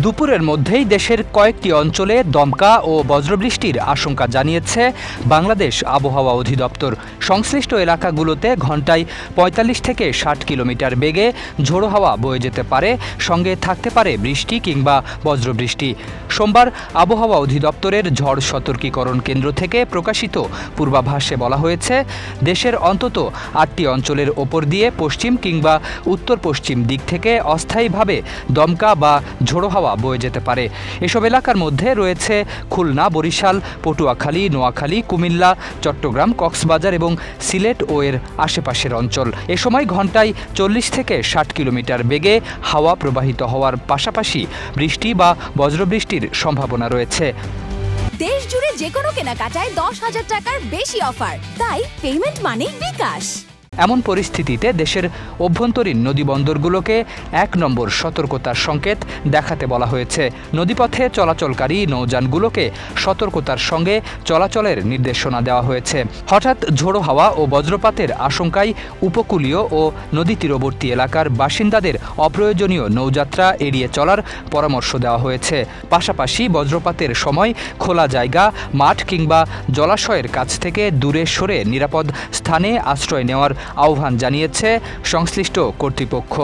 দুপুরের মধ্যেই দেশের কয়েকটি অঞ্চলে দমকা ও বজ্রবৃষ্টির আশঙ্কা জানিয়েছে বাংলাদেশ আবহাওয়া অধিদপ্তর। সংশ্লিষ্ট এলাকাগুলোতে ঘণ্টায় ৪৫ থেকে ৬০ কিলোমিটার বেগে ঝোড়ো হাওয়া বয়ে যেতে পারে, সঙ্গে থাকতে পারে বৃষ্টি কিংবা বজ্রবৃষ্টি। সোমবার আবহাওয়া অধিদপ্তরের ঝড় সতর্কীকরণ কেন্দ্র থেকে প্রকাশিত পূর্বাভাসে বলা হয়েছে, দেশের অন্তত ৮টি অঞ্চলের ওপর দিয়ে পশ্চিম কিংবা উত্তর পশ্চিম দিক থেকে অস্থায়ীভাবে দমকা বা ঝোড়ো হাওয়া বয়ে যেতে পারে। এসব এলাকার মধ্যে রয়েছে খুলনা, বরিশাল, পটুয়াখালী, নোয়াখালী, কুমিল্লা, চট্টগ্রাম, কক্সবাজার এবং সিলেট ও এর আশেপাশের অঞ্চল। এ সময় ঘণ্টায় ৪০ থেকে ৬০ কিলোমিটার বেগে হাওয়া প্রবাহিত হওয়ার পাশাপাশি বৃষ্টি বা বজ্রবৃষ্টির সম্ভাবনা রয়েছে। দেশ জুড়ে যে কোনো কেনাকাটায় ১০,০০০ টাকার বেশি অফার, তাই পেমেন্ট মানেই বিকাশ। এমন পরিস্থিতিতে দেশের অভ্যন্তরীণ নদীবন্দরগুলোকে ১ নম্বর সতর্কতার সংকেত দেখাতে বলা হয়েছে। নদীপথে চলাচলকারী নৌযানগুলোকে সতর্কতার সঙ্গে চলাচলের নির্দেশনা দেওয়া হয়েছে। হঠাৎ ঝোড়ো হাওয়া ও বজ্রপাতের আশঙ্কায় উপকূলীয় ও নদী তীরবর্তী এলাকার বাসিন্দাদের অপ্রয়োজনীয় নৌযাত্রা এড়িয়ে চলার পরামর্শ দেওয়া হয়েছে। পাশাপাশি বজ্রপাতের সময় খোলা জায়গা, মাঠ কিংবা জলাশয়ের কাছ থেকে দূরে সরে নিরাপদ স্থানে আশ্রয় নেওয়ার আহ্বান জানিয়েছে সংশ্লিষ্ট কর্তৃপক্ষ।